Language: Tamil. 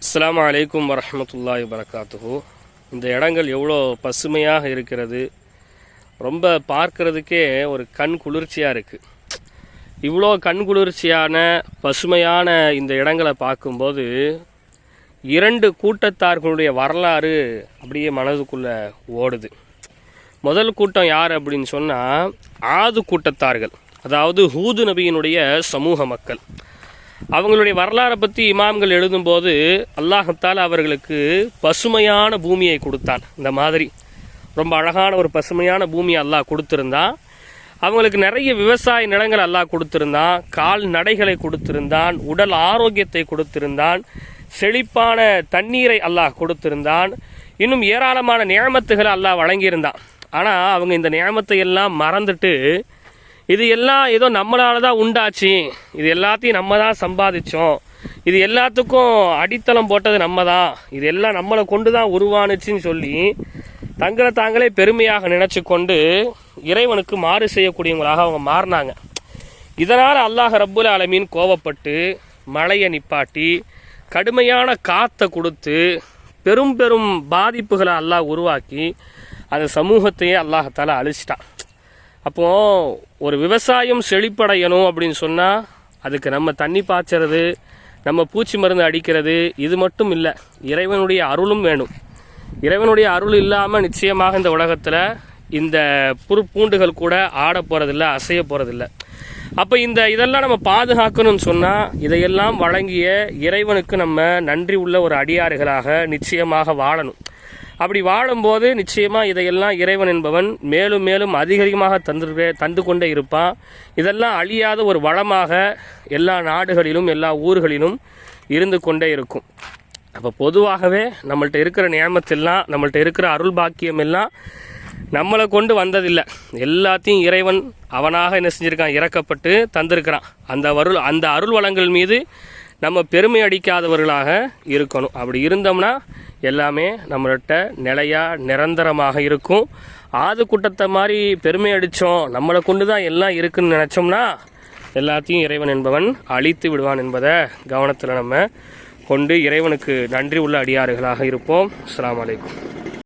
அஸ்ஸலாமு அலைக்கும் வரஹ்மத்துல்லாஹி வபரகாத்துஹு. இந்த இடங்கள் எவ்வளோ பசுமையாக இருக்கிறது, ரொம்ப பார்க்கறதுக்கே ஒரு கண் குளிர்ச்சியாக இருக்குது. இவ்வளோ கண் குளிர்ச்சியான பசுமையான இந்த இடங்களை பார்க்கும்போது இரண்டு கூட்டத்தார்களுடைய வரலாறு அப்படியே மனதுக்குள்ளே ஓடுது. முதல் கூட்டம் யார் அப்படின்னு சொன்னால் ஆது கூட்டத்தார்கள், அதாவது ஹூது நபியினுடைய சமூக மக்கள். அவங்களுடைய வரலாறை பற்றி இமாம்கள் எழுதும்போது அல்லாஹ்தாலா அவர்களுக்கு பசுமையான பூமியை கொடுத்தான். இந்த மாதிரி ரொம்ப அழகான ஒரு பசுமையான பூமியை அல்லாஹ் கொடுத்துருந்தான். அவங்களுக்கு நிறைய விவசாய நிலங்கள் அல்லாஹ் கொடுத்துருந்தான், கால்நடைகளை கொடுத்திருந்தான், உடல் ஆரோக்கியத்தை கொடுத்திருந்தான், செழிப்பான தண்ணீரை அல்லாஹ் கொடுத்திருந்தான், இன்னும் ஏராளமான நியமத்துகளை அல்லாஹ் வழங்கியிருந்தான். ஆனால் அவங்க இந்த நியமத்தை எல்லாம் மறந்துட்டு இது எல்லாம் ஏதோ நம்மளால தான் உண்டாச்சு, இது எல்லாத்தையும் நம்ம தான் சம்பாதிச்சோம், இது எல்லாத்துக்கும் அடித்தளம் போட்டது நம்ம தான், இது எல்லாம் நம்மளை கொண்டு தான் உருவானுச்சுன்னு சொல்லி தங்களை தாங்களே பெருமையாக நினைச்சு கொண்டு இறைவனுக்கு மாறு செய்யக்கூடியவங்களாக அவங்க மாறினாங்க. இதனால் அல்லாஹ் ரப்புல் ஆலமீன் கோவப்பட்டு மழையை நிப்பாட்டி கடுமையான காற்றை கொடுத்து பெரும் பெரும் பாதிப்புகளை அல்லாஹ் உருவாக்கி அந்த சமூகத்தையே அல்லாஹால அழிச்சிட்டான். அப்போது ஒரு விவசாயம் செழிப்படையணும் அப்படின்னு சொன்னால் அதுக்கு நம்ம தண்ணி பாய்ச்சறது, நம்ம பூச்சி மருந்து அடிக்கிறது இது மட்டும் இல்லை, இறைவனுடைய அருளும் வேணும். இறைவனுடைய அருள் இல்லாமல் நிச்சயமாக இந்த உலகத்தில் இந்த பூண்டுகள் கூட ஆட போகிறதில்ல, அசைய போகிறதில்ல. அப்போ இதெல்லாம் நம்ம பாதுகாக்கணும்னு சொன்னால் இதையெல்லாம் வழங்கிய இறைவனுக்கு நம்ம நன்றி உள்ள ஒரு அடியாறுகளாக நிச்சயமாக வாழணும். அப்படி வாழும்போது நிச்சயமாக இதையெல்லாம் இறைவன் என்பவன் மேலும் மேலும் அதிகமாக தந்து கொண்டே இருப்பான். இதெல்லாம் அழியாத ஒரு வளமாக எல்லா நாடுகளிலும் எல்லா ஊர்களிலும் இருந்து கொண்டே இருக்கும். அப்போ பொதுவாகவே நம்மள்ட்ட இருக்கிற நியமத்தெல்லாம், நம்மள்ட்ட இருக்கிற அருள் பாக்கியம் எல்லாம் நம்மளை கொண்டு வந்ததில்லை, எல்லாத்தையும் இறைவன் அவனாக என்ன செஞ்சுருக்கான், இறக்கப்பட்டு தந்திருக்கிறான். அந்த அருள் வளங்கள் மீது நம்ம பெருமை அடிக்காதவர்களாக இருக்கணும். அப்படி இருந்தோம்னா எல்லாமே நம்மள்கிட்ட நிலையாக நிரந்தரமாக இருக்கும். ஆது கூட்டத்தை மாதிரி பெருமை அடித்தோம், நம்மளை கொண்டு தான் எல்லாம் இருக்குன்னு நினச்சோம்னா எல்லாத்தையும் இறைவன் என்பவன் அழித்து விடுவான் என்பதை கவனத்தில் நம்ம கொண்டு இறைவனுக்கு நன்றி உள்ள அடியாறுகளாக இருப்போம். அஸ்ஸலாமு அலைக்கும்.